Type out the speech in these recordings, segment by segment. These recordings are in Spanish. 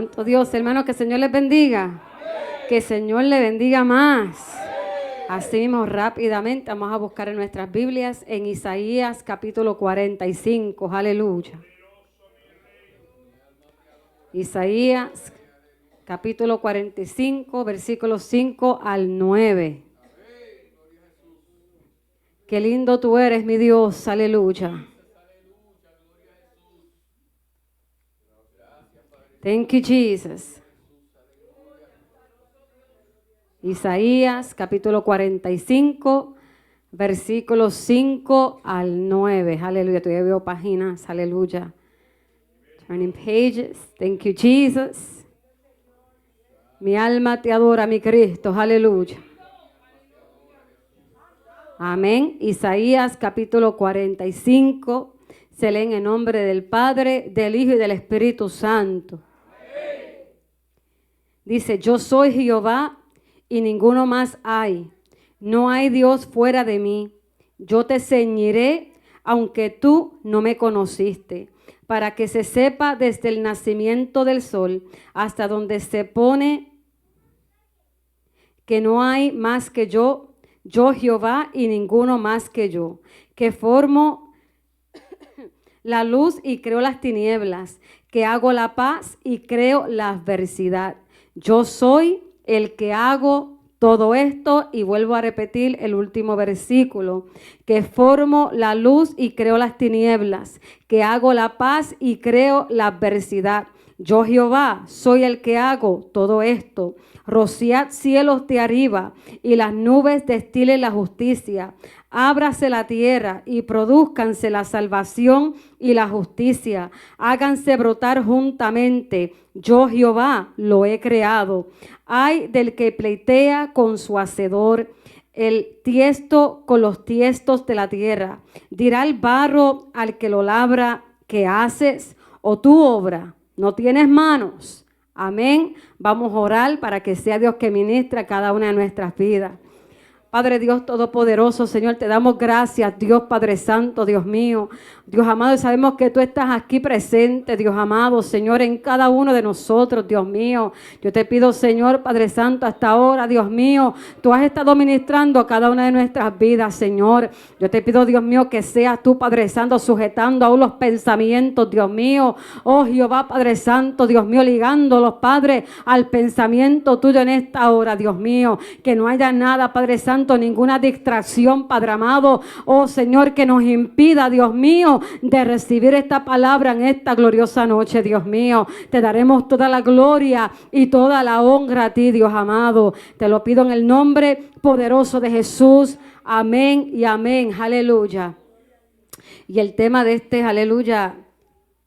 santo Dios. Hermanos, que el Señor les bendiga. Que el Señor le bendiga más. Así mismo, rápidamente vamos a buscar en nuestras Biblias en Isaías capítulo 45. Aleluya. Isaías capítulo 45, versículos 5 al 9. Qué lindo tú eres, mi Dios. Aleluya. Thank you, Jesus. Isaías capítulo 45, versículos 5 al 9. Aleluya. Todavía veo páginas. Aleluya. Turning pages. Thank you, Jesus. Mi alma te adora, mi Cristo. Aleluya. Amén. Isaías capítulo 45. Se lee en el nombre del Padre, del Hijo y del Espíritu Santo. Dice: yo soy Jehová y ninguno más hay. No hay Dios fuera de mí. Yo te ceñiré, aunque tú no me conociste, para que se sepa desde el nacimiento del sol hasta donde se pone que no hay más que yo Jehová y ninguno más que yo, que formo la luz y creo las tinieblas, que hago la paz y creo la adversidad. Yo soy el que hago todo esto, y vuelvo a repetir el último versículo, que formo la luz y creo las tinieblas, que hago la paz y creo la adversidad. Yo Jehová soy el que hago todo esto. Rociad cielos de arriba y las nubes destilen la justicia. Ábrase la tierra y produzcanse la salvación y la justicia. Háganse brotar juntamente. Yo Jehová lo he creado. Ay del que pleitea con su hacedor, el tiesto con los tiestos de la tierra. Dirá el barro al que lo labra: ¿qué haces? ¿O tu obra no tienes manos? Amén. Vamos a orar para que sea Dios que ministra cada una de nuestras vidas. Padre Dios Todopoderoso, Señor, te damos gracias, Dios Padre Santo, Dios mío. Dios amado, sabemos que tú estás aquí presente, Dios amado, Señor, en cada uno de nosotros, Dios mío. Yo te pido, Señor, Padre Santo, hasta ahora, Dios mío, tú has estado ministrando a cada una de nuestras vidas, Señor. Yo te pido, Dios mío, que seas tú, Padre Santo, sujetando aún los pensamientos, Dios mío. Oh, Jehová, Padre Santo, Dios mío, ligándolos, Padre, al pensamiento tuyo en esta hora, Dios mío. Que no haya nada, Padre Santo, ninguna distracción, Padre amado, oh Señor, que nos impida, Dios mío, de recibir esta palabra en esta gloriosa noche, Dios mío. Te daremos toda la gloria y toda la honra a ti, Dios amado. Te lo pido en el nombre poderoso de Jesús. Amén y amén. Aleluya. Y el tema de este, aleluya,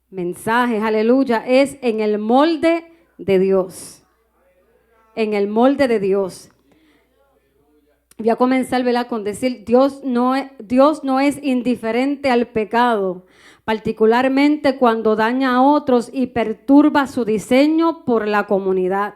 mensaje, aleluya, es en el molde de Dios. En el molde de Dios. Voy a comenzar, ¿verdad?, con decir: Dios no es indiferente al pecado, particularmente cuando daña a otros y perturba su diseño por la comunidad.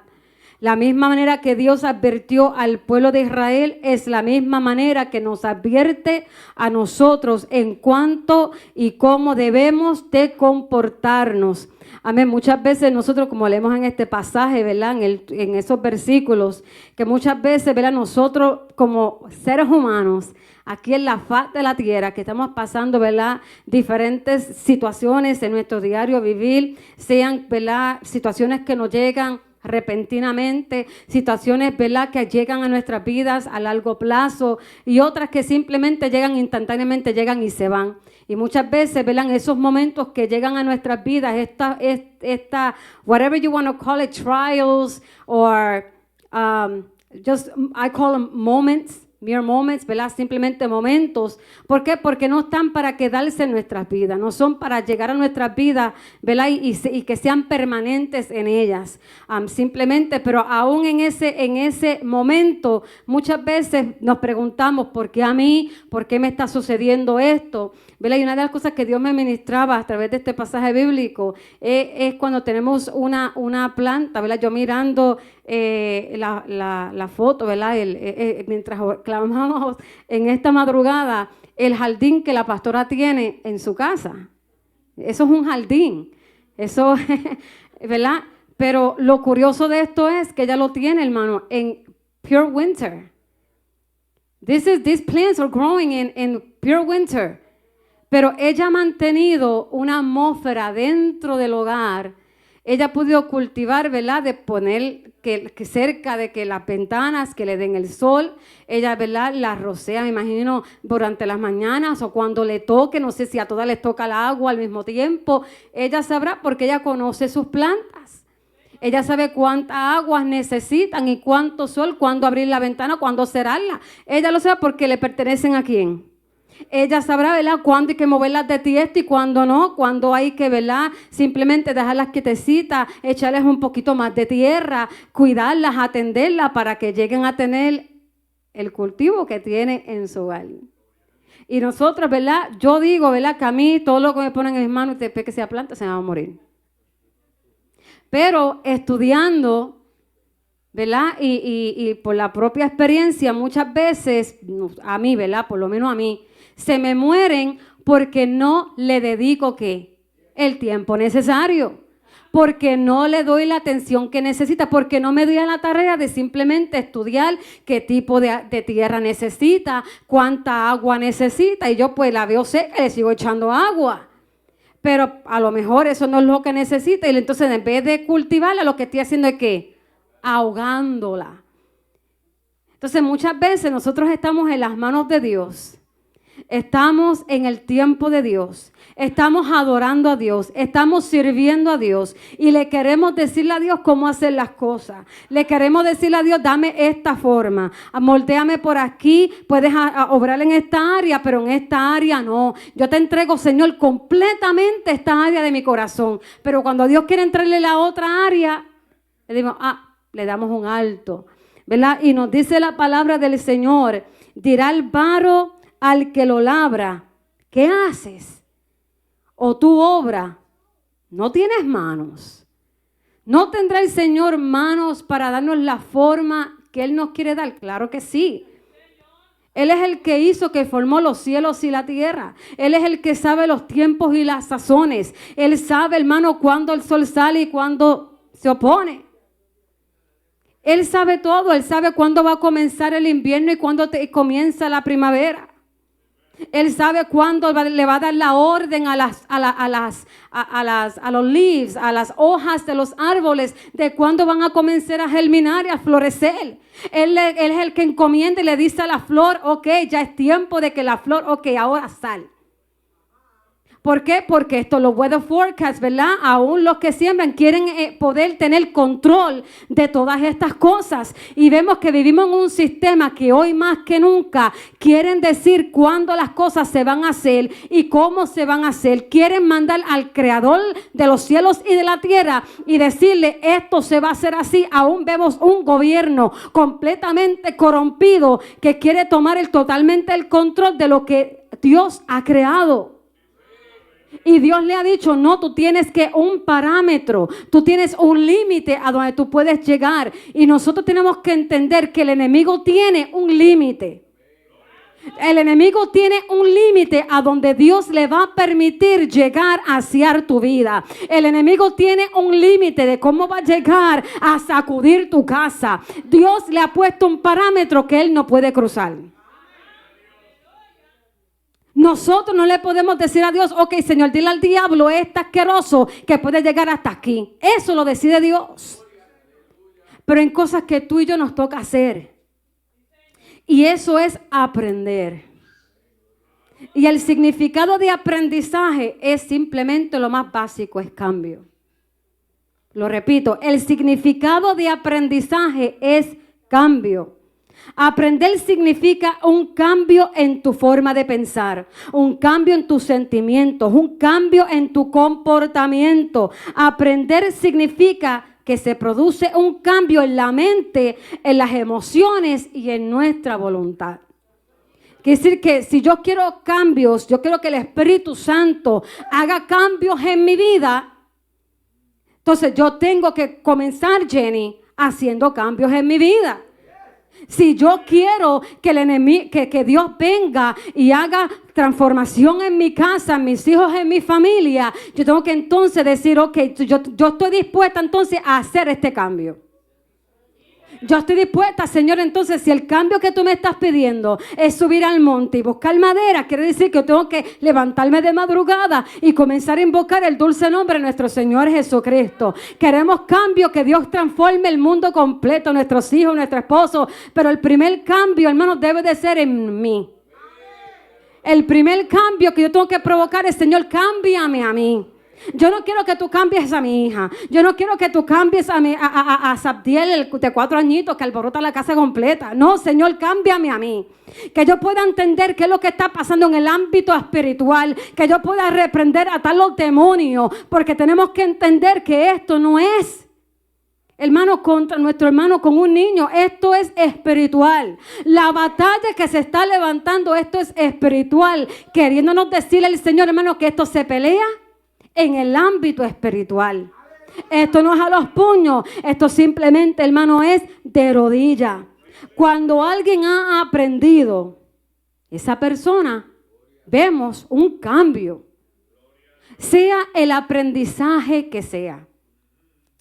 La misma manera que Dios advirtió al pueblo de Israel es la misma manera que nos advierte a nosotros en cuanto y cómo debemos de comportarnos. Amén. Muchas veces nosotros, como leemos en este pasaje, ¿verdad?, en esos versículos, que muchas veces, ¿verdad?, nosotros como seres humanos, aquí en la faz de la tierra, que estamos pasando, ¿verdad?, diferentes situaciones en nuestro diario vivir, sean, ¿verdad?, situaciones que nos llegan repentinamente, situaciones, ¿verdad?, que llegan a nuestras vidas a largo plazo, y otras que simplemente llegan instantáneamente, llegan y se van. Y muchas veces, ¿verdad?, en esos momentos que llegan a nuestras vidas, esta whatever you want to call it, trials, or just, I call them moments, mere moments, ¿verdad? Simplemente momentos. ¿Por qué? Porque no están para quedarse en nuestras vidas, no son para llegar a nuestras vidas, ¿verdad? Y que sean permanentes en ellas. Simplemente, pero aún en ese momento, muchas veces nos preguntamos: ¿por qué a mí? ¿Por qué me está sucediendo esto? ¿Verdad? Y una de las cosas que Dios me ministraba a través de este pasaje bíblico es cuando tenemos una planta, ¿verdad? Yo mirando la foto, ¿verdad? Mientras clamamos en esta madrugada, el jardín que la pastora tiene en su casa. Eso es un jardín. Eso, ¿verdad? Pero lo curioso de esto es que ella lo tiene, hermano, en pure winter. These plants are growing in pure winter. Pero ella ha mantenido una atmósfera dentro del hogar. Ella ha podido cultivar, ¿verdad? De poner que cerca de que las ventanas que le den el sol. Ella, ¿verdad? Las rocea, me imagino, durante las mañanas o cuando le toque. No sé si a todas les toca el agua al mismo tiempo. Ella sabrá porque ella conoce sus plantas. Ella sabe cuántas aguas necesitan y cuánto sol, cuándo abrir la ventana, cuándo cerrarla. Ella lo sabe porque le pertenecen a quién. Ella sabrá, ¿verdad?, cuándo hay que moverlas de tiesto y cuándo no, cuándo hay que, ¿verdad?, simplemente dejarlas quietecitas, echarles un poquito más de tierra, cuidarlas, atenderlas para que lleguen a tener el cultivo que tiene en su hogar. Y nosotros, ¿verdad?, yo digo, ¿verdad?, que a mí todo lo que me ponen en mis manos, después que sea planta, se me va a morir. Pero estudiando, ¿verdad? Y por la propia experiencia, muchas veces, a mí, ¿verdad?, por lo menos a mí, se me mueren porque no le dedico, ¿qué?, el tiempo necesario. Porque no le doy la atención que necesita, porque no me doy a la tarea de simplemente estudiar qué tipo de tierra necesita, cuánta agua necesita, y yo pues la veo seca y le sigo echando agua. Pero a lo mejor eso no es lo que necesita, y entonces en vez de cultivarla, lo que estoy haciendo es ¿qué?, ahogándola. Entonces muchas veces nosotros estamos en las manos de Dios. Estamos en el tiempo de Dios, estamos adorando a Dios, estamos sirviendo a Dios y le queremos decirle a Dios cómo hacer las cosas. Le queremos decirle a Dios, dame esta forma, moldéame por aquí, puedes obrar en esta área, pero en esta área no. Yo te entrego, Señor, completamente esta área de mi corazón. Pero cuando Dios quiere entrarle la otra área, le decimos, le damos un alto, ¿verdad? Y nos dice la palabra del Señor, dirá el varo al que lo labra, ¿qué haces? O tu obra, no tienes manos. ¿No tendrá el Señor manos para darnos la forma que Él nos quiere dar? Claro que sí. Él es el que hizo, que formó los cielos y la tierra. Él es el que sabe los tiempos y las sazones. Él sabe, hermano, cuándo el sol sale y cuándo se opone. Él sabe todo. Él sabe cuándo va a comenzar el invierno y cuándo comienza la primavera. Él sabe cuándo le va a dar la orden a los leaves, a las hojas de los árboles, de cuándo van a comenzar a germinar y a florecer. Él es el que encomienda y le dice a la flor, ok, ya es tiempo de que la flor, ok, ahora sal. ¿Por qué? Porque esto, los weather forecasts, ¿verdad? Aún los que siembran quieren poder tener control de todas estas cosas. Y vemos que vivimos en un sistema que hoy más que nunca quieren decir cuándo las cosas se van a hacer y cómo se van a hacer. Quieren mandar al creador de los cielos y de la tierra y decirle, esto se va a hacer así. Aún vemos un gobierno completamente corrompido que quiere tomar totalmente el control de lo que Dios ha creado. Y Dios le ha dicho, no, tú tienes que un parámetro, tú tienes un límite a donde tú puedes llegar. Y nosotros tenemos que entender que el enemigo tiene un límite. El enemigo tiene un límite a donde Dios le va a permitir llegar hacia tu vida. El enemigo tiene un límite de cómo va a llegar a sacudir tu casa. Dios le ha puesto un parámetro que él no puede cruzar. Nosotros no le podemos decir a Dios, ok, Señor, dile al diablo, este asqueroso que puede llegar hasta aquí. Eso lo decide Dios. Pero en cosas que tú y yo nos toca hacer. Y eso es aprender. Y el significado de aprendizaje es simplemente lo más básico, es cambio. Lo repito, el significado de aprendizaje es cambio. Aprender significa un cambio en tu forma de pensar, un cambio en tus sentimientos, un cambio en tu comportamiento. Aprender significa que se produce un cambio en la mente, en las emociones y en nuestra voluntad. Quiere decir que si yo quiero cambios, yo quiero que el Espíritu Santo haga cambios en mi vida, entonces yo tengo que comenzar, Jenny, haciendo cambios en mi vida. Si yo quiero que el enemigo, que Dios venga y haga transformación en mi casa, en mis hijos, en mi familia, yo tengo que entonces decir, ok, yo estoy dispuesta entonces a hacer este cambio. Yo estoy dispuesta, Señor, entonces si el cambio que tú me estás pidiendo es subir al monte y buscar madera, quiere decir que yo tengo que levantarme de madrugada y comenzar a invocar el dulce nombre de nuestro Señor Jesucristo. Queremos cambio, que Dios transforme el mundo completo, nuestros hijos, nuestro esposo, pero el primer cambio, hermanos, debe de ser en mí. El primer cambio que yo tengo que provocar es, Señor, cámbiame a mí. Yo no quiero que tú cambies a mi hija. Yo no quiero que tú cambies a Sabdiel de 4 añitos que alborota la casa completa. No, Señor, cámbiame a mí. Que yo pueda entender qué es lo que está pasando en el ámbito espiritual. Que yo pueda reprender a tal los demonios. Porque tenemos que entender que esto no es, hermano, contra nuestro hermano con un niño. Esto es espiritual. La batalla que se está levantando, esto es espiritual. Queriéndonos decirle al Señor, hermano, que esto se pelea en el ámbito espiritual. Esto no es a los puños. Esto simplemente, hermano, es de rodilla. Cuando alguien ha aprendido, esa persona, vemos un cambio. Sea el aprendizaje que sea.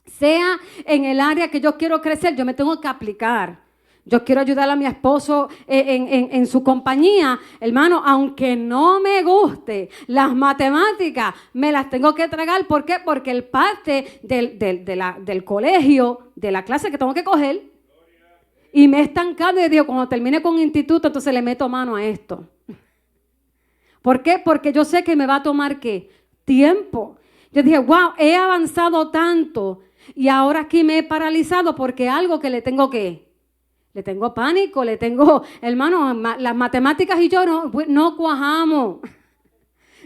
Sea en el área que yo quiero crecer, yo me tengo que aplicar. Yo quiero ayudar a mi esposo en su compañía. Hermano, aunque no me guste las matemáticas, me las tengo que tragar. ¿Por qué? Porque el parte del colegio, de la clase que tengo que coger, y me he estancado y digo, cuando termine con instituto, entonces le meto mano a esto. ¿Por qué? Porque yo sé que me va a tomar, ¿qué? Tiempo. Yo dije, wow, he avanzado tanto y ahora aquí me he paralizado porque algo que le tengo que... Le tengo pánico, le tengo, hermano, las matemáticas y yo no cuajamos.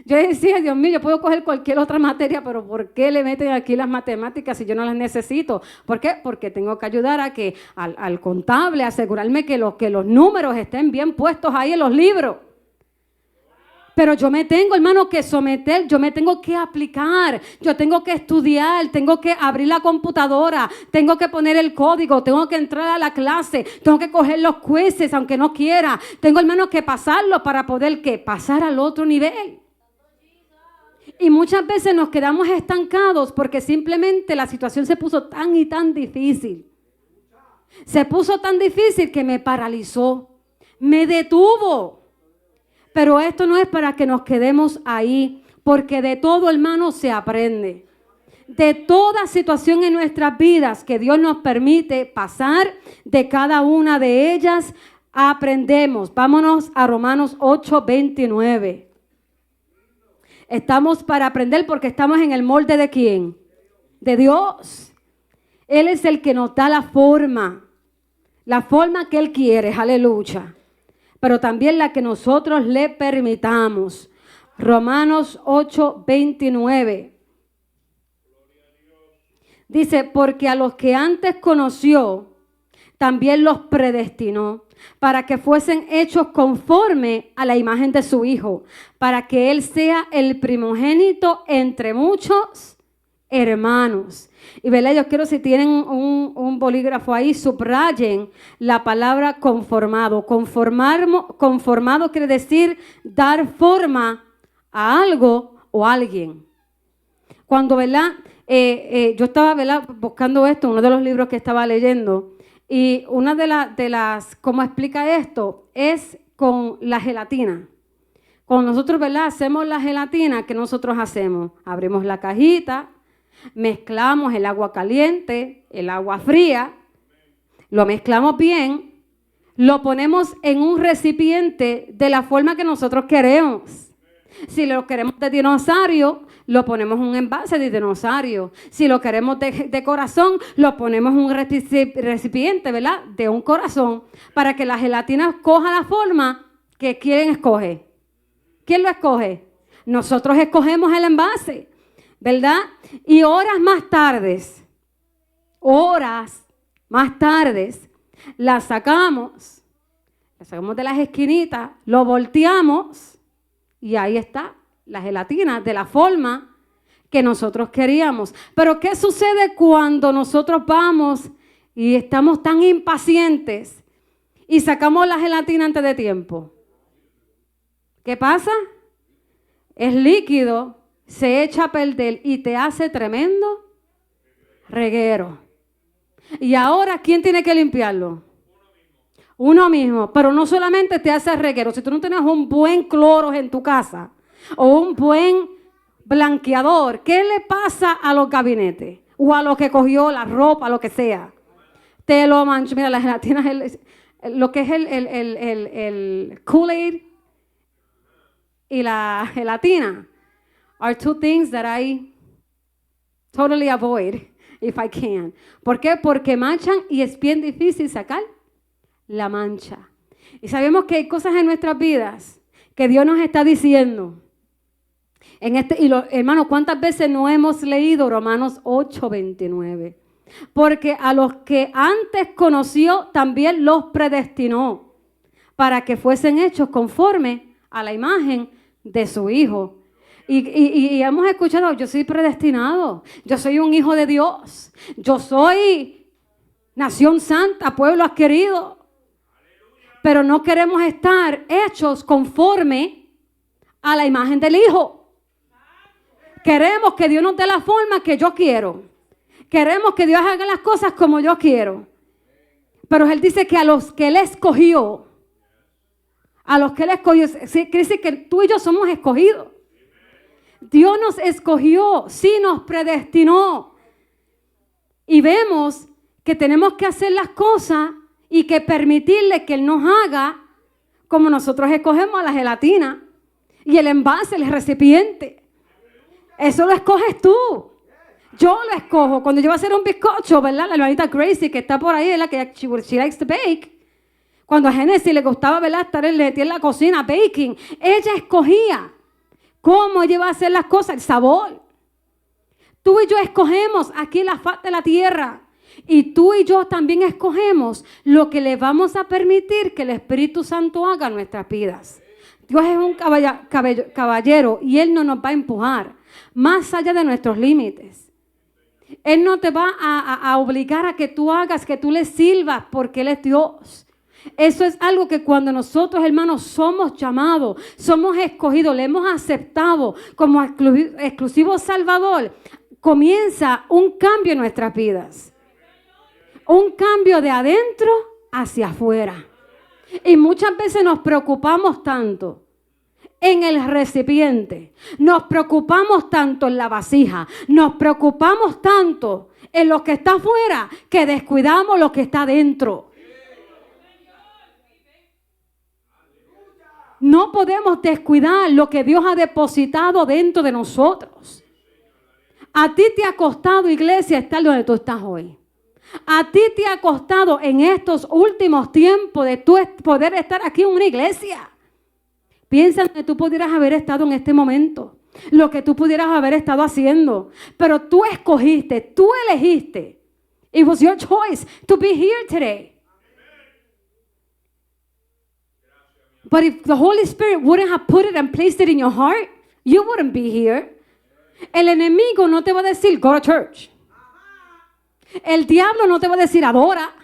Yo decía, Dios mío, yo puedo coger cualquier otra materia, pero ¿por qué le meten aquí las matemáticas si yo no las necesito? ¿Por qué? Porque tengo que ayudar a que al contable, asegurarme que los números estén bien puestos ahí en los libros. Pero yo me tengo, hermano, que someter, yo me tengo que aplicar, yo tengo que estudiar, tengo que abrir la computadora, tengo que poner el código, tengo que entrar a la clase, tengo que coger los quizzes aunque no quiera, tengo, hermano, que pasarlo para poder, ¿qué? Pasar al otro nivel. Y muchas veces nos quedamos estancados porque simplemente la situación se puso tan y tan difícil. Se puso tan difícil que me paralizó, me detuvo. Pero esto no es para que nos quedemos ahí, porque de todo, hermano, se aprende. De toda situación en nuestras vidas que Dios nos permite pasar, de cada una de ellas aprendemos. Vámonos a Romanos 8:29. Estamos para aprender porque estamos en el molde ¿de quién? De Dios. Él es el que nos da la forma que Él quiere, aleluya. Pero también la que nosotros le permitamos. Romanos 8:29. Dice, porque a los que antes conoció, también los predestinó, para que fuesen hechos conforme a la imagen de su Hijo, para que Él sea el primogénito entre muchos hermanos. Y ¿verdad? Yo quiero, si tienen un bolígrafo ahí, subrayen la palabra conformado. Conformado quiere decir dar forma a algo o a alguien. Cuando, ¿verdad? Yo estaba, ¿verdad?, buscando esto, uno de los libros que estaba leyendo, y una de las, ¿cómo explica esto? Es con la gelatina. Cuando nosotros, ¿verdad?, hacemos la gelatina, ¿qué nosotros hacemos? Abrimos la cajita, mezclamos el agua caliente, el agua fría, lo mezclamos bien, lo ponemos en un recipiente de la forma que nosotros queremos. Si lo queremos de dinosaurio, lo ponemos en un envase de dinosaurio. Si lo queremos de corazón, lo ponemos en un recipiente, ¿verdad?, de un corazón, para que la gelatina coja la forma que quieren escoger. ¿Quién lo escoge? Nosotros escogemos el envase, ¿verdad? Y horas más tarde, la sacamos de las esquinitas, lo volteamos y ahí está la gelatina de la forma que nosotros queríamos. Pero ¿qué sucede cuando nosotros vamos y estamos tan impacientes y sacamos la gelatina antes de tiempo, ¿qué pasa? Es líquido, se echa a perder y te hace tremendo reguero. Y ahora, ¿quién tiene que limpiarlo? Uno mismo. Pero no solamente te hace reguero. Si tú no tienes un buen cloro en tu casa o un buen blanqueador, ¿qué le pasa a los gabinetes? O a lo que cogió la ropa, lo que sea. Te lo mancho. Mira, la gelatina es lo que es el Kool-Aid y la gelatina are two things that I totally avoid if I can. ¿Por qué? Porque manchan y es bien difícil sacar la mancha. Y sabemos que hay cosas en nuestras vidas que Dios nos está diciendo. Hermanos, ¿cuántas veces no hemos leído Romanos 8:29? Porque a los que antes conoció también los predestinó para que fuesen hechos conforme a la imagen de su Hijo. Y hemos escuchado, yo soy predestinado, yo soy un hijo de Dios, yo soy nación santa, pueblo adquirido. Pero no queremos estar hechos conforme a la imagen del Hijo. Queremos que Dios nos dé la forma que yo quiero. Queremos que Dios haga las cosas como yo quiero. Pero Él dice que a los que Él escogió, quiere decir que tú y yo somos escogidos. Dios nos escogió, sí nos predestinó. Y vemos que tenemos que hacer las cosas y que permitirle que Él nos haga como nosotros escogemos la gelatina y el envase, el recipiente. Eso lo escoges tú. Yo lo escojo. Cuando yo voy a hacer un bizcocho, ¿verdad? La hermanita Gracie, que está por ahí, ¿verdad? Que she likes to bake. Cuando a Genesis le gustaba, ¿verdad? Estar en la cocina, baking. Ella escogía cómo ella iba a hacer las cosas, el sabor. Tú y yo escogemos aquí la faz de la tierra. Y tú y yo también escogemos lo que le vamos a permitir que el Espíritu Santo haga en nuestras vidas. Dios es un caballero y Él no nos va a empujar más allá de nuestros límites. Él no te va a obligar a que tú hagas, que tú le sirvas porque Él es Dios. Eso es algo que cuando nosotros, hermanos, somos llamados, somos escogidos, le hemos aceptado como exclusivo Salvador, comienza un cambio en nuestras vidas. Un cambio de adentro hacia afuera. Y muchas veces nos preocupamos tanto en el recipiente, nos preocupamos tanto en la vasija, nos preocupamos tanto en lo que está afuera que descuidamos lo que está adentro. No podemos descuidar lo que Dios ha depositado dentro de nosotros. A ti te ha costado, iglesia, estar donde tú estás hoy. A ti te ha costado en estos últimos tiempos de tú poder estar aquí en una iglesia. Piensa en que tú pudieras haber estado en este momento, lo que tú pudieras haber estado haciendo, pero tú escogiste, tú elegiste. It was your choice to be here today. But if the Holy Spirit wouldn't have put it and placed it in your heart, you wouldn't be here. El enemigo no te va a decir go to church. El diablo no te va a decir adora.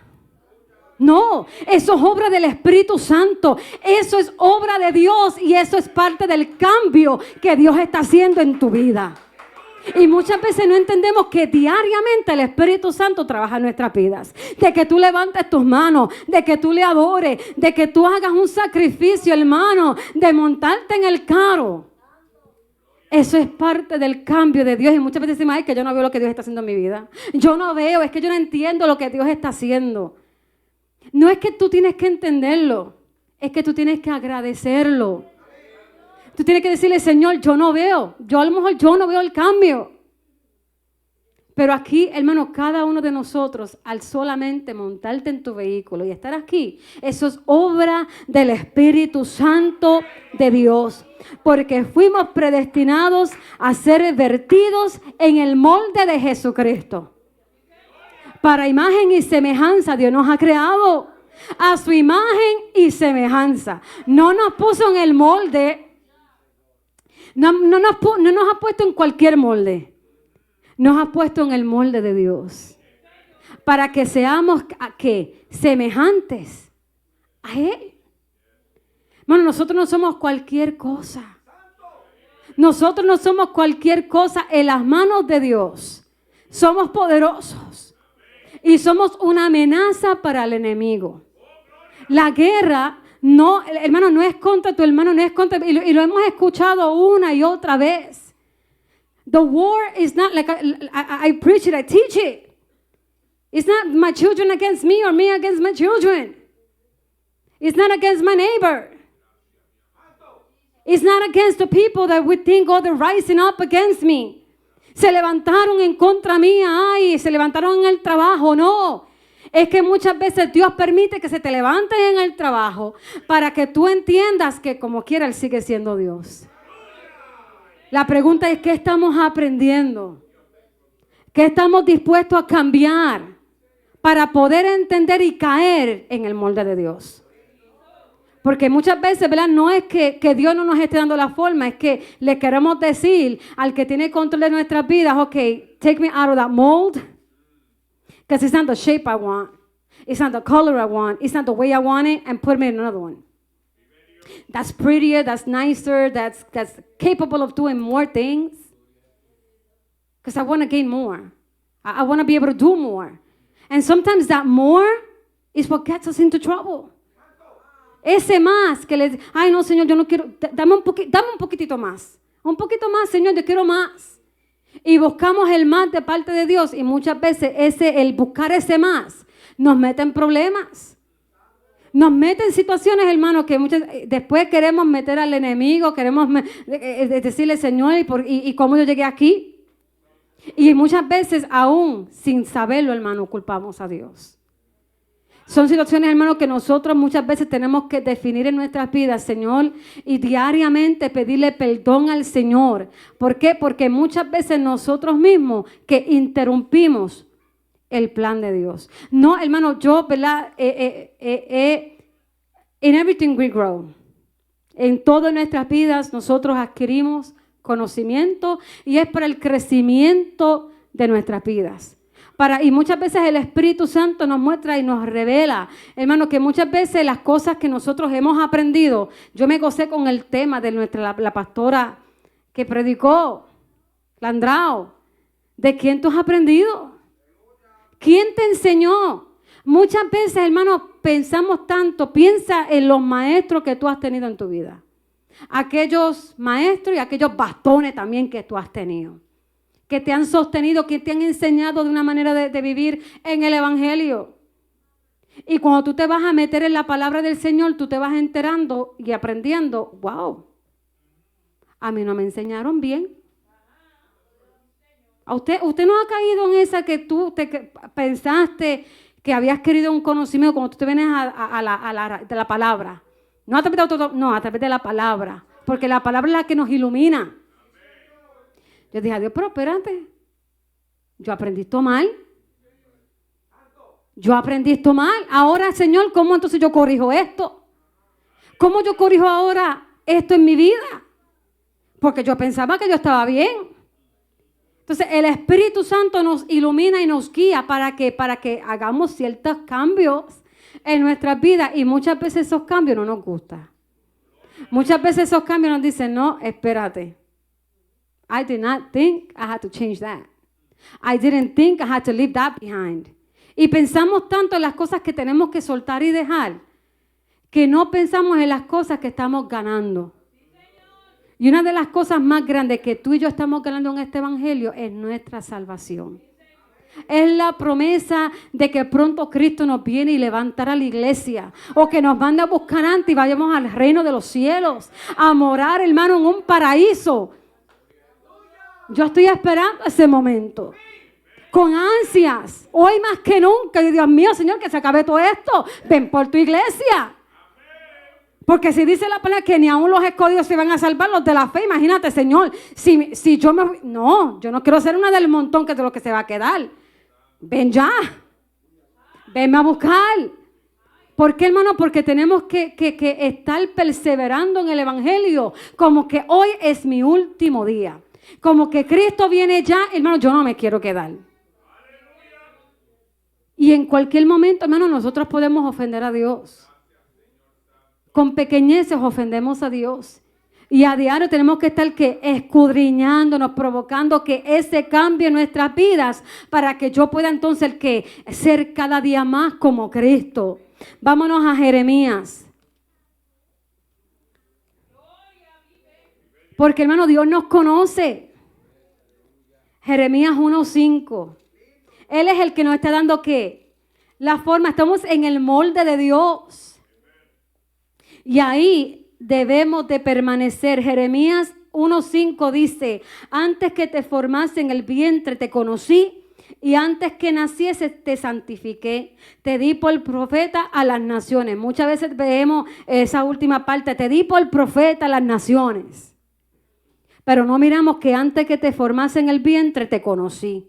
No, eso es obra del Espíritu Santo. Eso es obra de Dios y eso es parte del cambio que Dios está haciendo en tu vida. Y muchas veces no entendemos que diariamente el Espíritu Santo trabaja en nuestras vidas. De que tú levantes tus manos, de que tú le adores, de que tú hagas un sacrificio, hermano, de montarte en el carro. Eso es parte del cambio de Dios. Y muchas veces decimos, ay, que yo no veo lo que Dios está haciendo en mi vida. Yo no veo, es que yo no entiendo lo que Dios está haciendo. No es que tú tienes que entenderlo, es que tú tienes que agradecerlo. Tú tienes que decirle, Señor, yo no veo. Yo a lo mejor yo no veo el cambio. Pero aquí, hermano, cada uno de nosotros, al solamente montarte en tu vehículo y estar aquí, eso es obra del Espíritu Santo de Dios. Porque fuimos predestinados a ser vertidos en el molde de Jesucristo. Para imagen y semejanza Dios nos ha creado. A su imagen y semejanza. No nos puso en el molde. No nos ha puesto en cualquier molde. Nos ha puesto en el molde de Dios. Para que seamos, ¿qué? Semejantes a Él. Hermano, nosotros no somos cualquier cosa. Nosotros no somos cualquier cosa en las manos de Dios. Somos poderosos. Y somos una amenaza para el enemigo. La guerra, no, hermano, no es contra tu hermano, no es contra... Y lo hemos escuchado una y otra vez. The war is not like I preach it, I teach it. It's not my children against me or me against my children. It's not against my neighbor. It's not against the people that we think, oh, they're rising up against me. Se levantaron en contra mía, ay, se levantaron en el trabajo. No, es que muchas veces Dios permite que se te levanten en el trabajo para que tú entiendas que como quiera Él sigue siendo Dios. La pregunta es, ¿qué estamos aprendiendo? ¿Qué estamos dispuestos a cambiar para poder entender y caer en el molde de Dios? Porque muchas veces, ¿verdad? No es que Dios no nos esté dando la forma, es que le queremos decir al que tiene control de nuestras vidas, okay, take me out of that mold, because it's not the shape I want, it's not the color I want, it's not the way I want it, and put me in another one. That's prettier, that's nicer, that's capable of doing more things, because I want to gain more. I want to be able to do more. And sometimes that more is what gets us into trouble. Ese más que le dice, ay no Señor, yo no quiero, dame un poquitito más. Un poquito más, Señor, yo quiero más. Y buscamos el más de parte de Dios y muchas veces el buscar ese más nos mete en problemas. Nos mete en situaciones, hermanos, que después queremos meter al enemigo, queremos decirle, Señor, ¿y cómo yo llegué aquí? Y muchas veces aún sin saberlo, hermano, culpamos a Dios. Son situaciones, hermanos, que nosotros muchas veces tenemos que definir en nuestras vidas, Señor, y diariamente pedirle perdón al Señor. ¿Por qué? Porque muchas veces nosotros mismos que interrumpimos el plan de Dios. No, hermano, yo, ¿verdad? In everything we grow. En todas nuestras vidas nosotros adquirimos conocimiento y es para el crecimiento de nuestras vidas. Y muchas veces el Espíritu Santo nos muestra y nos revela, hermano, que muchas veces las cosas que nosotros hemos aprendido, yo me gocé con el tema de la pastora que predicó, Landrao, ¿de quién tú has aprendido? ¿Quién te enseñó? Muchas veces, hermano, pensamos tanto, piensa en los maestros que tú has tenido en tu vida, aquellos maestros y aquellos bastones también que tú has tenido, que te han sostenido, que te han enseñado de una manera de vivir en el Evangelio. Y cuando tú te vas a meter en la palabra del Señor, tú te vas enterando y aprendiendo, wow, a mí no me enseñaron bien. Usted no ha caído en esa que tú pensaste que habías querido un conocimiento cuando tú te vienes de la palabra. No a través de la palabra, porque la palabra es la que nos ilumina. Yo dije a Dios, pero espérate, yo aprendí esto mal. Ahora, Señor, ¿cómo entonces yo corrijo esto? ¿Cómo yo corrijo ahora esto en mi vida? Porque yo pensaba que yo estaba bien. Entonces, el Espíritu Santo nos ilumina y nos guía para que hagamos ciertos cambios en nuestras vidas. Y muchas veces esos cambios no nos gustan. Muchas veces esos cambios nos dicen, no, espérate. I did not think I had to change that. I didn't think I had to leave that behind. Y pensamos tanto en las cosas que tenemos que soltar y dejar, que no pensamos en las cosas que estamos ganando. Y una de las cosas más grandes que tú y yo estamos ganando en este evangelio es nuestra salvación. Es la promesa de que pronto Cristo nos viene y levantará la iglesia. O que nos mande a buscar antes y vayamos al reino de los cielos. A morar, hermano, en un paraíso. Yo estoy esperando ese momento. Con ansias. Hoy más que nunca. Y Dios mío, Señor, que se acabe todo esto. Ven por tu iglesia. Porque si dice la palabra que ni aún los escogidos se van a salvar, los de la fe, imagínate, Señor, si yo me... No, yo no quiero ser una del montón que de lo que se va a quedar. Ven ya. Venme a buscar. ¿Por qué, hermano? Porque tenemos que estar perseverando en el evangelio. Como que hoy es mi último día. Como que Cristo viene ya, hermano, yo no me quiero quedar. Y en cualquier momento, hermano, nosotros podemos ofender a Dios. con pequeñeces ofendemos a Dios. Y a diario tenemos que estar escudriñándonos, provocando que ese cambie en nuestras vidas para que yo pueda entonces ser cada día más como Cristo. Vámonos a Jeremías. Porque hermano, Dios nos conoce. Jeremías 1:5. Él es el que nos está dando ¿qué? La forma. Estamos en el molde de Dios. Y ahí debemos de permanecer. Jeremías 1:5 dice: antes que te formase en el vientre te conocí, y antes que nacieses te santifiqué, te di por profeta a las naciones. Muchas veces vemos esa última parte: te di por profeta a las naciones. Pero no miramos que antes que te formase en el vientre te conocí.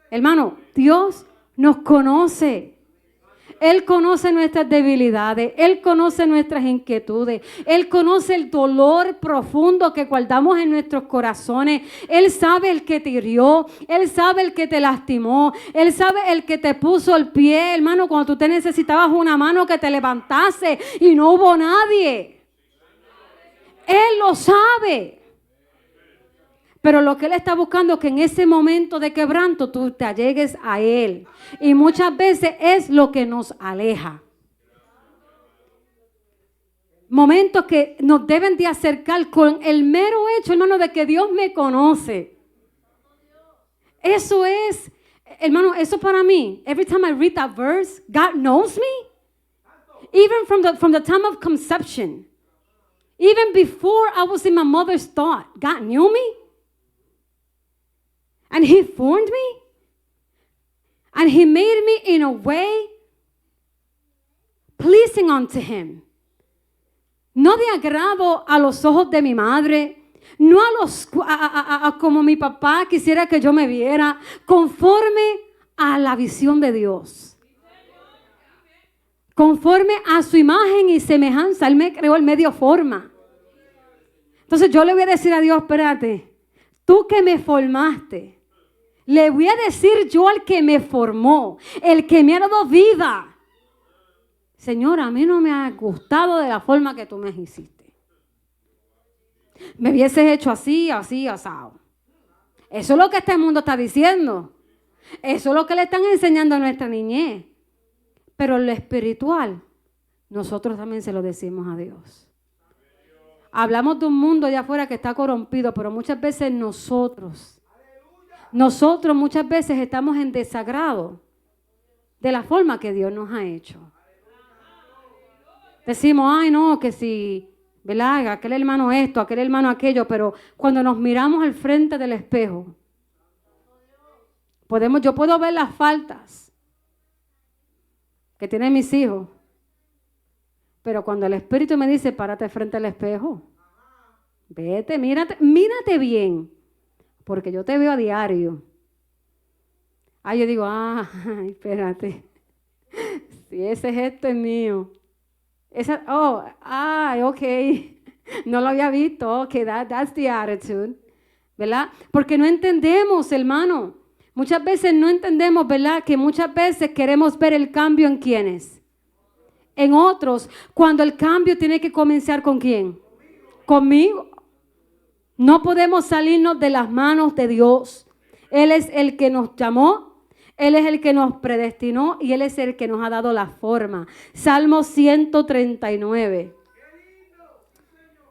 Hermano, Dios nos conoce. Él conoce nuestras debilidades, Él conoce nuestras inquietudes, Él conoce el dolor profundo que guardamos en nuestros corazones. Él sabe el que te hirió, Él sabe el que te lastimó, Él sabe el que te puso el pie, hermano, cuando tú te necesitabas una mano que te levantase y no hubo nadie. Él lo sabe. Pero lo que Él está buscando es que en ese momento de quebranto tú te allegues a Él. Y muchas veces es lo que nos aleja. Momentos que nos deben de acercar con el mero hecho, hermano, de que Dios me conoce. Eso es, hermano, eso para mí. Every time I read that verse, God knows me. Even from the time of conception. Even before I was in my mother's thought, God knew me. And He formed me. And He made me in a way pleasing unto Him. No de agrado a los ojos de mi madre, no a como mi papá quisiera que yo me viera, conforme a la visión de Dios. Conforme a su imagen y semejanza. Él me creó, Él me dio forma. Entonces yo le voy a decir a Dios: espérate, tú que me formaste. Le voy a decir yo al que me formó, el que me ha dado vida: Señor, a mí no me ha gustado de la forma que tú me hiciste. Me hubieses hecho así, así, asado. Eso es lo que este mundo está diciendo. Eso es lo que le están enseñando a nuestra niñez. Pero en lo espiritual, nosotros también se lo decimos a Dios. Hablamos de un mundo allá afuera que está corrompido, pero muchas veces nosotros muchas veces estamos en desagrado de la forma que Dios nos ha hecho. Decimos: ay no, que si, ¿verdad? Aquel hermano esto, aquel hermano aquello, pero cuando nos miramos al frente del espejo, yo puedo ver las faltas que tienen mis hijos, pero cuando el Espíritu me dice: párate frente al espejo, vete, mírate bien. Porque yo te veo a diario. Yo digo: ay, espérate. Si ese gesto es mío. Ok. No lo había visto. Ok, that's the attitude. ¿Verdad? Porque no entendemos, hermano. Muchas veces no entendemos, ¿verdad? Que muchas veces queremos ver el cambio en quiénes. En otros. Cuando el cambio tiene que comenzar ¿con quién? Conmigo. No podemos salirnos de las manos de Dios. Él es el que nos llamó, Él es el que nos predestinó y Él es el que nos ha dado la forma. Salmo 139.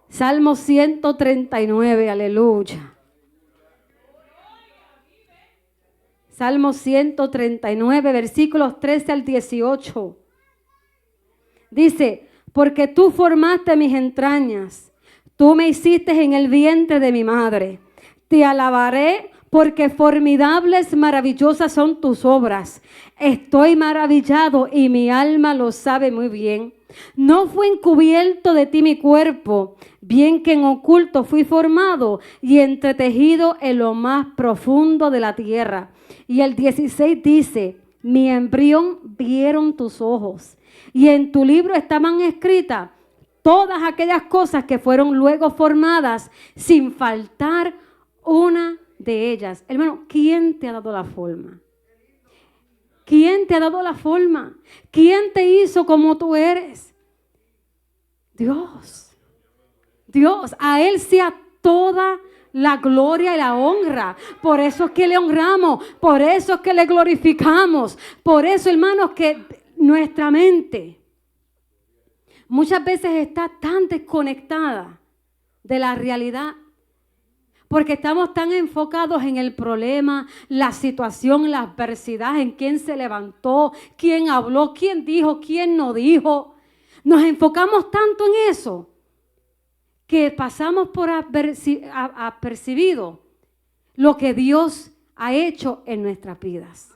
Salmo 139, aleluya. Salmo 139, versículos 13 al 18. Dice: porque tú formaste mis entrañas. Tú me hiciste en el vientre de mi madre. Te alabaré porque formidables, maravillosas son tus obras. Estoy maravillado y mi alma lo sabe muy bien. No fue encubierto de ti mi cuerpo, bien que en oculto fui formado y entretejido en lo más profundo de la tierra. Y el 16 dice: mi embrión vieron tus ojos y en tu libro estaban escritas todas aquellas cosas que fueron luego formadas, sin faltar una de ellas. Hermano, ¿quién te ha dado la forma? ¿Quién te ha dado la forma? ¿Quién te hizo como tú eres? Dios. Dios, a Él sea toda la gloria y la honra. Por eso es que le honramos, por eso es que le glorificamos. Por eso, hermanos, que nuestra mente muchas veces está tan desconectada de la realidad. Porque estamos tan enfocados en el problema, la situación, la adversidad, en quién se levantó, quién habló, quién dijo, quién no dijo. Nos enfocamos tanto en eso que pasamos por apercibido lo que Dios ha hecho en nuestras vidas.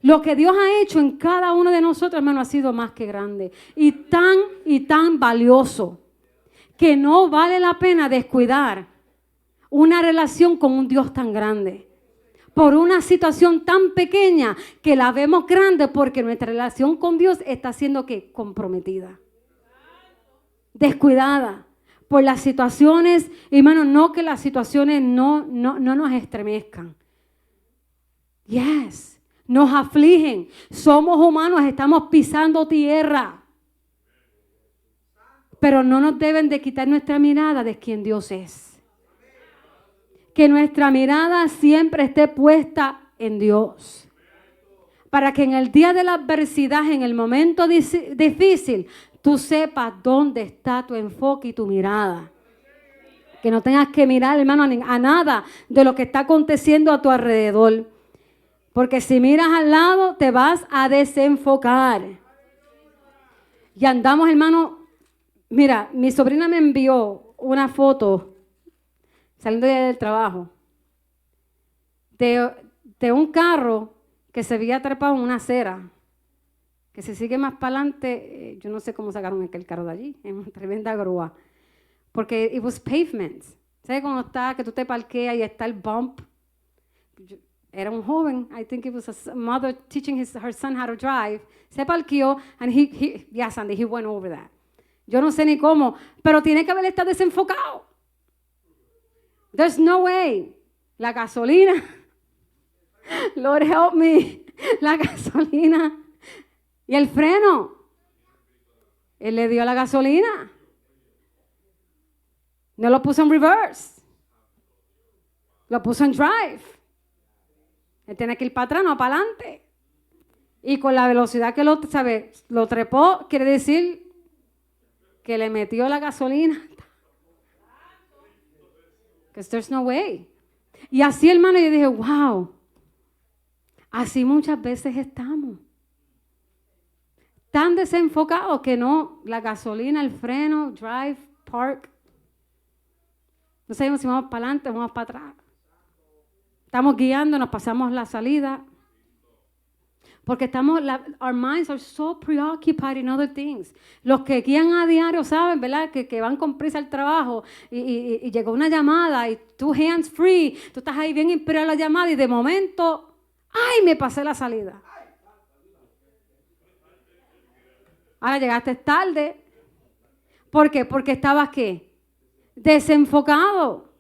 Lo que Dios ha hecho en cada uno de nosotros, hermano, ha sido más que grande y tan valioso que no vale la pena descuidar una relación con un Dios tan grande por una situación tan pequeña que la vemos grande porque nuestra relación con Dios está siendo ¿qué? Comprometida, descuidada por las situaciones. Hermano, no que las situaciones no nos estremezcan. Yes. Nos afligen, somos humanos, estamos pisando tierra, pero no nos deben de quitar nuestra mirada de quién Dios es. Que nuestra mirada siempre esté puesta en Dios, para que en el día de la adversidad, en el momento difícil, tú sepas dónde está tu enfoque y tu mirada. Que no tengas que mirar, hermano, a nada de lo que está aconteciendo a tu alrededor. Porque si miras al lado, te vas a desenfocar. Y andamos, hermano. Mira, mi sobrina me envió una foto saliendo del trabajo de un carro que se había atrapado en una acera. Que se sigue más para adelante, yo no sé cómo sacaron aquel carro de allí, en una tremenda grúa. Porque it was pavement. ¿Sabes cómo está? Que tú te parqueas y está el bump. Era un joven, I think it was a mother teaching her son how to drive. Se parqueó and Sandy, he went over that. Yo no sé ni cómo, pero tiene que haber estado desenfocado. There's no way. La gasolina, Lord help me, la gasolina y el freno. Él le dio la gasolina. No lo puso en reverse. Lo puso en drive. Él tiene que ir para atrás, no para adelante. Y con la velocidad que lo trepó, quiere decir que le metió la gasolina. Because there's no way. Y así, hermano, yo dije, wow. Así muchas veces estamos. Tan desenfocados que no, la gasolina, el freno, drive, park. No sabemos si vamos para adelante o vamos para atrás. Estamos guiando, nos pasamos la salida. Porque our minds are so preoccupied in other things. Los que guían a diario saben, ¿verdad? Que van con prisa al trabajo y llegó una llamada y tú hands free, tú estás ahí bien inspirado a la llamada y de momento, ¡ay! Me pasé la salida. Ahora llegaste tarde. ¿Por qué? Porque estabas, ¿qué? Desenfocado.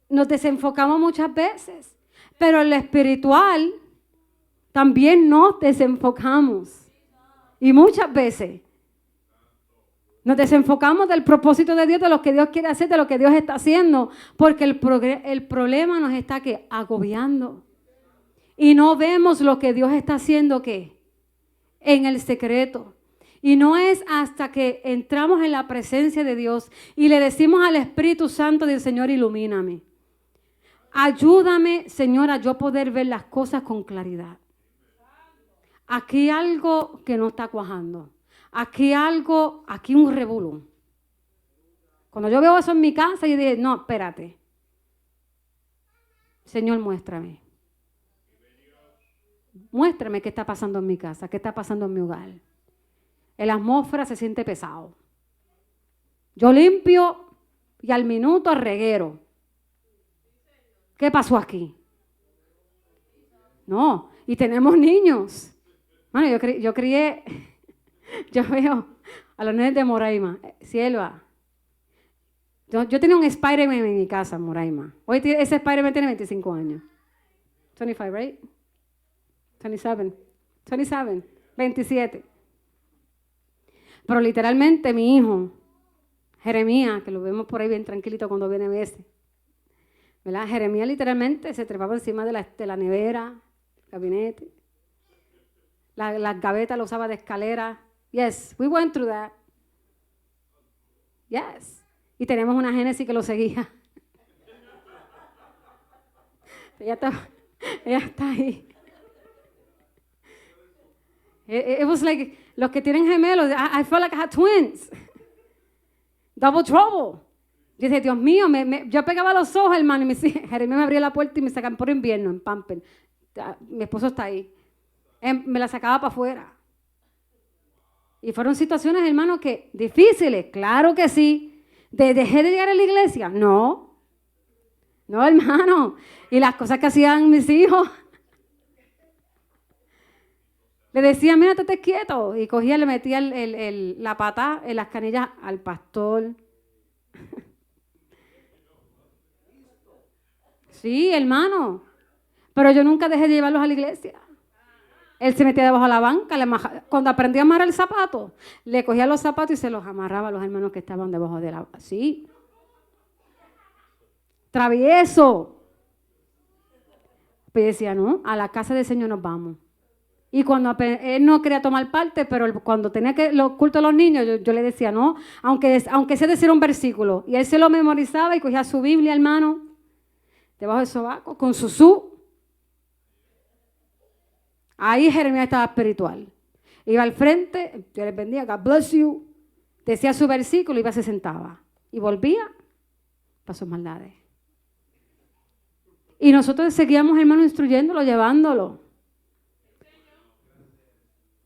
Nos desenfocamos muchas veces, pero en lo espiritual también nos desenfocamos. Y muchas veces nos desenfocamos del propósito de Dios, de lo que Dios quiere hacer, de lo que Dios está haciendo, porque el problema nos está ¿qué? Agobiando. Y no vemos lo que Dios está haciendo ¿qué? En el secreto. Y no es hasta que entramos en la presencia de Dios y le decimos al Espíritu Santo del Señor, ilumíname. Ayúdame, Señor, a yo poder ver las cosas con claridad. Aquí hay algo que no está cuajando. Aquí un revolú. Cuando yo veo eso en mi casa, yo dije, no, espérate. Señor, muéstrame. Muéstrame qué está pasando en mi casa, qué está pasando en mi hogar. La atmósfera se siente pesado. Yo limpio y al minuto reguero. ¿Qué pasó aquí? No, y tenemos niños. Bueno, yo crié, yo veo a los nenes de Moraima, Cielva. Yo tenía un Spider-Man en mi casa, Moraima. Hoy ese Spider-Man tiene 25 años. 25, right? 27. 27. Pero literalmente mi hijo, Jeremías, que lo vemos por ahí bien tranquilito cuando viene a veces, ¿verdad? Jeremías literalmente se trepaba encima de la nevera, el gabinete. Las gavetas lo usaba de escalera. Yes, we went through that. Yes. Y tenemos una Génesis que lo seguía. ella está ahí. It was like, los que tienen gemelos, I felt like I had twins. Double trouble. Yo decía, Dios mío, yo pegaba los ojos, hermano, y Jeremías me abría la puerta y me sacaban por invierno en Pamper. Mi esposo está ahí. Me la sacaba para afuera. Y fueron situaciones, hermano, que difíciles, claro que sí. ¿Dejé de llegar a la iglesia? No, hermano. Y las cosas que hacían mis hijos. Le decía, mira, estate quieto. Y cogía, le metía la pata en las canillas al pastor. Sí, hermano. Pero yo nunca dejé de llevarlos a la iglesia. Él se metía debajo de la banca. Cuando aprendí a amarrar el zapato, le cogía los zapatos y se los amarraba a los hermanos que estaban debajo de la... Sí. Travieso. Pues decía, no, a la casa del Señor nos vamos. Y cuando él no quería tomar parte, pero cuando tenía que los cultos de los niños, yo le decía, no, aunque sea decir un versículo. Y él se lo memorizaba y cogía su Biblia, hermano, debajo del sobaco, con su. Ahí Jeremías estaba espiritual. Iba al frente, Dios les bendiga, God bless you. Decía su versículo, iba, se sentaba. Y volvía para sus maldades. Y nosotros seguíamos, hermano, instruyéndolo, llevándolo.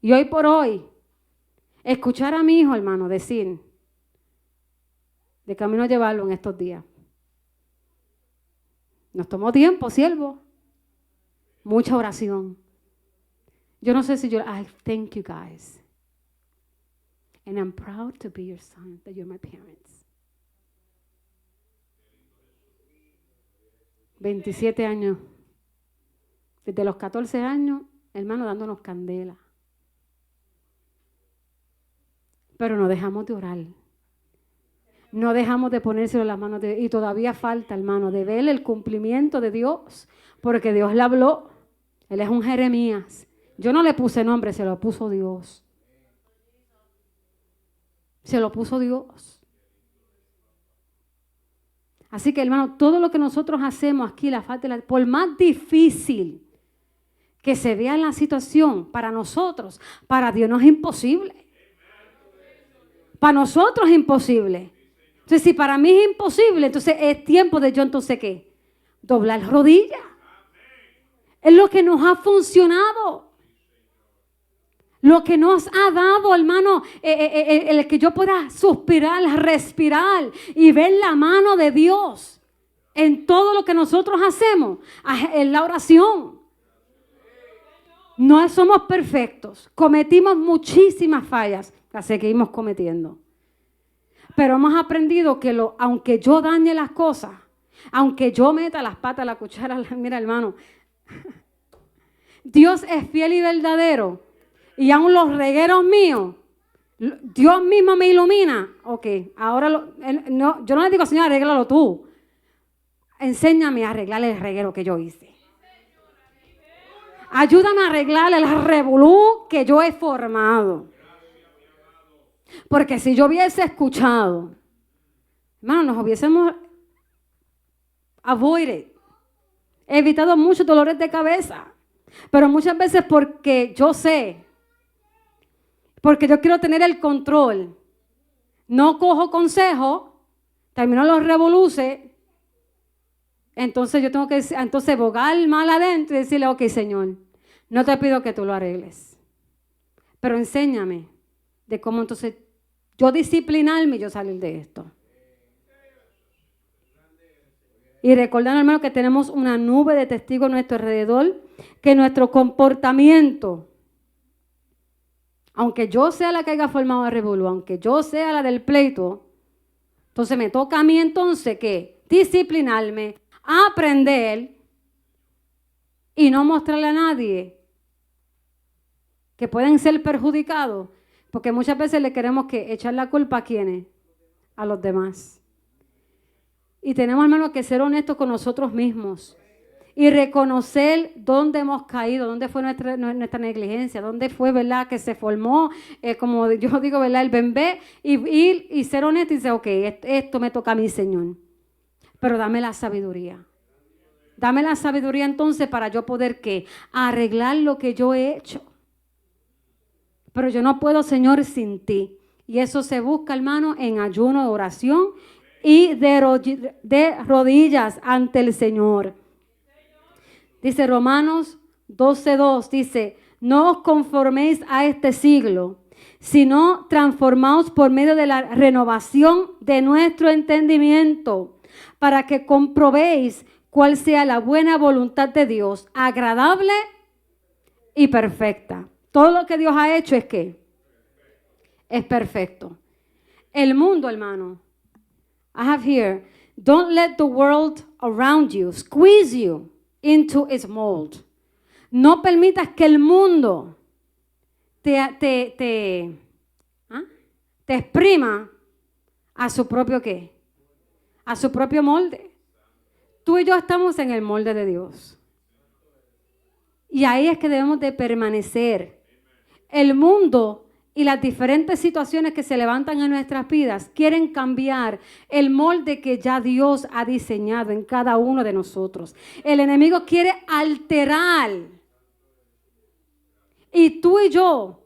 Y hoy por hoy, escuchar a mi hijo, hermano, decir, de camino a llevarlo en estos días. Nos tomó tiempo, siervo. Mucha oración. Yo no sé si I thank you guys. And I'm proud to be your son, that you're my parents. 27 años. Desde los 14 años, hermano, dándonos candela. Pero no dejamos de orar. No dejamos de ponérselo en las manos de Dios. Y todavía falta, hermano, de ver el cumplimiento de Dios. Porque Dios le habló. Él es un Jeremías. Yo no le puse nombre, se lo puso Dios. Se lo puso Dios. Así que, hermano, todo lo que nosotros hacemos aquí, por más difícil que se vea la situación para nosotros, para Dios no es imposible. Para nosotros es imposible. Entonces, si para mí es imposible, entonces es tiempo de yo, entonces, ¿qué? Doblar rodillas. Es lo que nos ha funcionado. Lo que nos ha dado, hermano, el que yo pueda suspirar, respirar y ver la mano de Dios en todo lo que nosotros hacemos, en la oración. No somos perfectos, cometimos muchísimas fallas, las seguimos cometiendo. Pero hemos aprendido que aunque yo dañe las cosas, aunque yo meta las patas a la cuchara, mira, hermano, Dios es fiel y verdadero. Y aún los regueros míos, Dios mismo me ilumina. Ok, ahora yo no le digo, Señor, arréglalo tú. Enséñame a arreglar el reguero que yo hice. Ayúdame a arreglar el revolú que yo he formado. Porque si yo hubiese escuchado, hermano, nos hubiésemos evitado muchos dolores de cabeza. Pero muchas veces porque yo sé, porque yo quiero tener el control, no cojo consejo, termino los revoluces, entonces yo tengo que bogar mal adentro y decirle, ok, Señor, no te pido que tú lo arregles, pero enséñame de cómo entonces yo disciplinarme y yo salir de esto. Y recordando, hermano, que tenemos una nube de testigos a nuestro alrededor, que nuestro comportamiento, aunque yo sea la que haya formado el revolú, aunque yo sea la del pleito, entonces me toca a mí entonces que disciplinarme, aprender y no mostrarle a nadie que pueden ser perjudicados, Porque muchas veces le queremos que echar la culpa a ¿quiénes? A los demás. Y tenemos, hermano, que ser honestos con nosotros mismos. Y reconocer dónde hemos caído, dónde fue nuestra negligencia, dónde fue, ¿verdad?, que se formó, como yo digo, ¿verdad?, el bebé, y ser honesto y decir, ok, esto me toca a mí, Señor. Pero dame la sabiduría. Dame la sabiduría entonces para yo poder, ¿qué? Arreglar lo que yo he hecho. Pero yo no puedo, Señor, sin ti. Y eso se busca, hermano, en ayuno, de oración y de rodillas ante el Señor. Dice Romanos 12:2, dice, no os conforméis a este siglo, sino transformaos por medio de la renovación de nuestro entendimiento, para que comprobéis cuál sea la buena voluntad de Dios, agradable y perfecta. Todo lo que Dios ha hecho es ¿qué? Es perfecto. El mundo, hermano, I have here, don't let the world around you squeeze you into its mold. No permitas que el mundo te exprima a su propio ¿qué? A su propio molde. Tú y yo estamos en el molde de Dios. Y ahí es que debemos de permanecer. El mundo y las diferentes situaciones que se levantan en nuestras vidas quieren cambiar el molde que ya Dios ha diseñado en cada uno de nosotros. El enemigo quiere alterar. Y tú y yo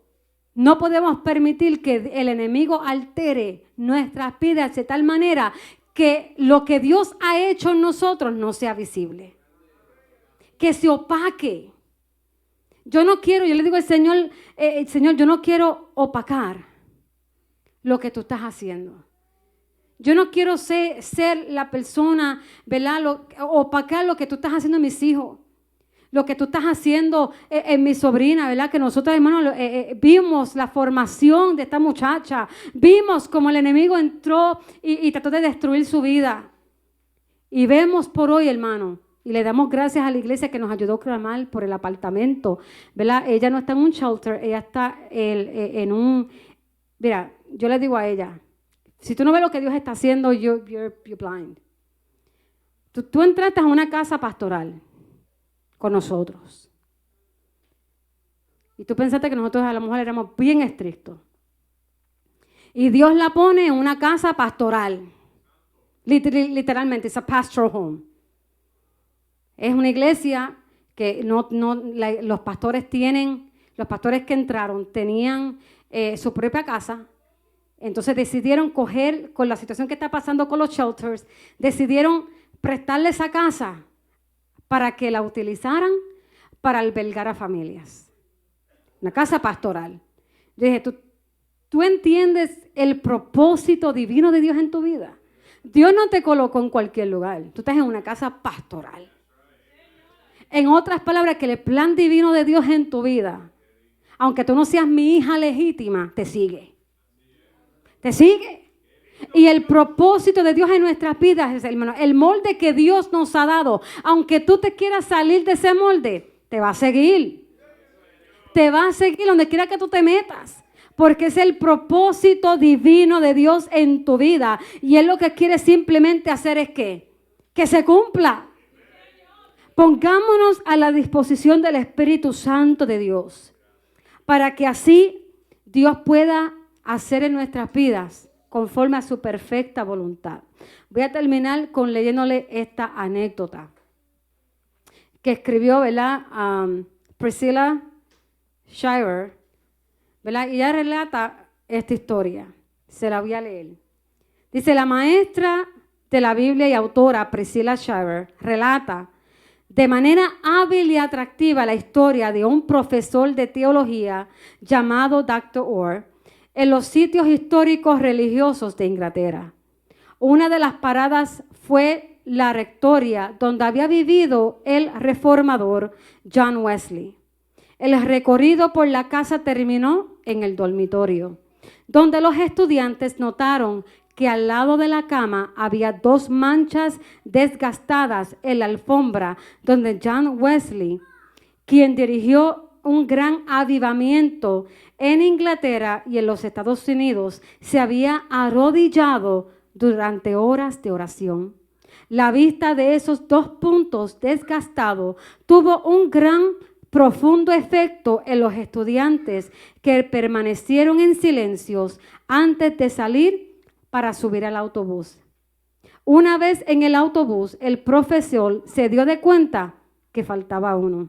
no podemos permitir que el enemigo altere nuestras vidas de tal manera que lo que Dios ha hecho en nosotros no sea visible. Que se opaque. Yo no quiero, yo le digo al Señor, Señor, yo no quiero opacar lo que tú estás haciendo. Yo no quiero ser la persona, ¿verdad? Opacar lo que tú estás haciendo en mis hijos. Lo que tú estás haciendo en mi sobrina, ¿verdad? Que nosotros, hermanos, vimos la formación de esta muchacha. Vimos cómo el enemigo entró y trató de destruir su vida. Y vemos por hoy, hermano, y le damos gracias a la iglesia que nos ayudó a clamar por el apartamento, ¿verdad? Ella no está en un shelter, ella está en un... Mira, yo le digo a ella, si tú no ves lo que Dios está haciendo, you're blind. Tú entraste a una casa pastoral con nosotros. Y tú pensaste que nosotros a la mujer éramos bien estrictos. Y Dios la pone en una casa pastoral. Literalmente, es a pastoral home. Es una iglesia que los pastores que entraron tenían su propia casa. Entonces decidieron coger, con la situación que está pasando con los shelters, decidieron prestarle esa casa para que la utilizaran para albergar a familias. Una casa pastoral. Yo dije, ¿tú entiendes el propósito divino de Dios en tu vida? Dios no te colocó en cualquier lugar. Tú estás en una casa pastoral. En otras palabras, que el plan divino de Dios en tu vida, aunque tú no seas mi hija legítima, te sigue. Te sigue. Y el propósito de Dios en nuestras vidas es, hermano, el molde que Dios nos ha dado. Aunque tú te quieras salir de ese molde, te va a seguir. Te va a seguir donde quiera que tú te metas. Porque es el propósito divino de Dios en tu vida. Y Él lo que quiere simplemente hacer es que se cumpla. Pongámonos a la disposición del Espíritu Santo de Dios. Para que así Dios pueda hacer en nuestras vidas conforme a su perfecta voluntad. Voy a terminar leyéndole esta anécdota que escribió, ¿verdad? Priscilla Shirer, ¿verdad? Y ella relata esta historia. Se la voy a leer. Dice, la maestra de la Biblia y autora Priscilla Shirer relata de manera hábil y atractiva la historia de un profesor de teología llamado Dr. Orr en los sitios históricos religiosos de Inglaterra. Una de las paradas fue la rectoría donde había vivido el reformador John Wesley. El recorrido por la casa terminó en el dormitorio, donde los estudiantes notaron que al lado de la cama había 2 manchas desgastadas en la alfombra donde John Wesley, quien dirigió un gran avivamiento en Inglaterra y en los Estados Unidos, se había arrodillado durante horas de oración. La vista de esos dos puntos desgastados tuvo un gran, profundo efecto en los estudiantes que permanecieron en silencios antes de salir para subir al autobús. Una vez en el autobús, el profesor se dio de cuenta que faltaba uno.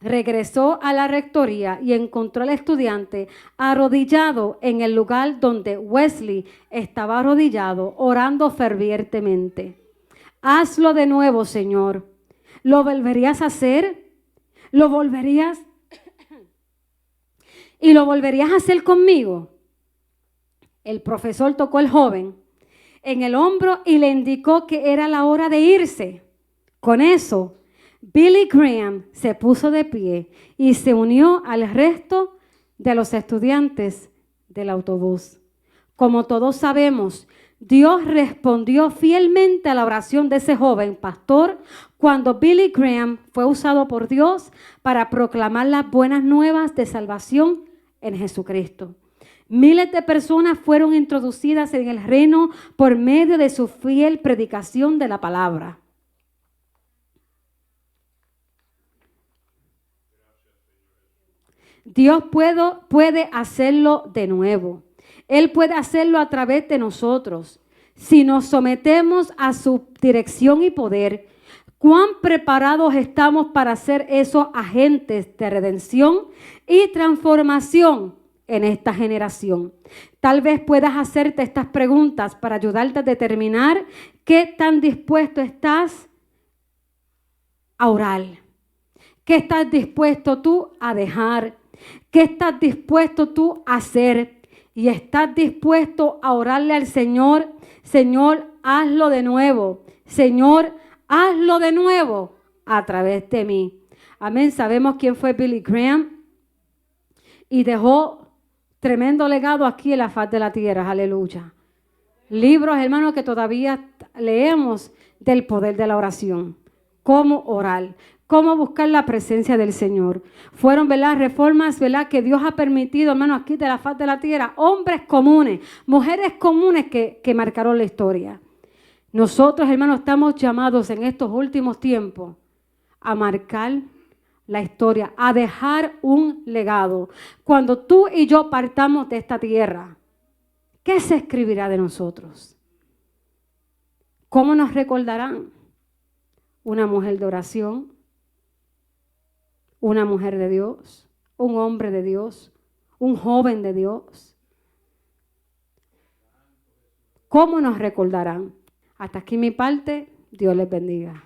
Regresó a la rectoría y encontró al estudiante arrodillado en el lugar donde Wesley estaba arrodillado, orando fervientemente. Hazlo de nuevo, Señor. ¿Lo volverías a hacer? ¿Lo volverías? ¿Y lo volverías a hacer conmigo? El profesor tocó al joven en el hombro y le indicó que era la hora de irse. Con eso, Billy Graham se puso de pie y se unió al resto de los estudiantes del autobús. Como todos sabemos, Dios respondió fielmente a la oración de ese joven pastor cuando Billy Graham fue usado por Dios para proclamar las buenas nuevas de salvación en Jesucristo. Miles de personas fueron introducidas en el reino por medio de su fiel predicación de la palabra. Dios puede hacerlo de nuevo. Él puede hacerlo a través de nosotros. Si nos sometemos a su dirección y poder, ¿cuán preparados estamos para ser esos agentes de redención y transformación en esta generación? Tal vez puedas hacerte estas preguntas para ayudarte a determinar qué tan dispuesto estás a orar. ¿Qué estás dispuesto tú a dejar? ¿Qué estás dispuesto tú a hacer? Y estás dispuesto a orarle al Señor. Señor, hazlo de nuevo. Señor, hazlo de nuevo a través de mí. Amén. Sabemos quién fue Billy Graham y dejó tremendo legado aquí en la faz de la tierra. Aleluya. Libros, hermanos, que todavía leemos del poder de la oración. Cómo orar. Cómo buscar la presencia del Señor. Fueron, ¿verdad?, reformas, ¿verdad?, que Dios ha permitido, hermanos, aquí de la faz de la tierra. Hombres comunes, mujeres comunes que marcaron la historia. Nosotros, hermanos, estamos llamados en estos últimos tiempos a marcar la historia, a dejar un legado. Cuando tú y yo partamos de esta tierra, ¿qué se escribirá de nosotros? ¿Cómo nos recordarán? Una mujer de oración, una mujer de Dios, un hombre de Dios, un joven de Dios. ¿Cómo nos recordarán? Hasta aquí mi parte. Dios les bendiga.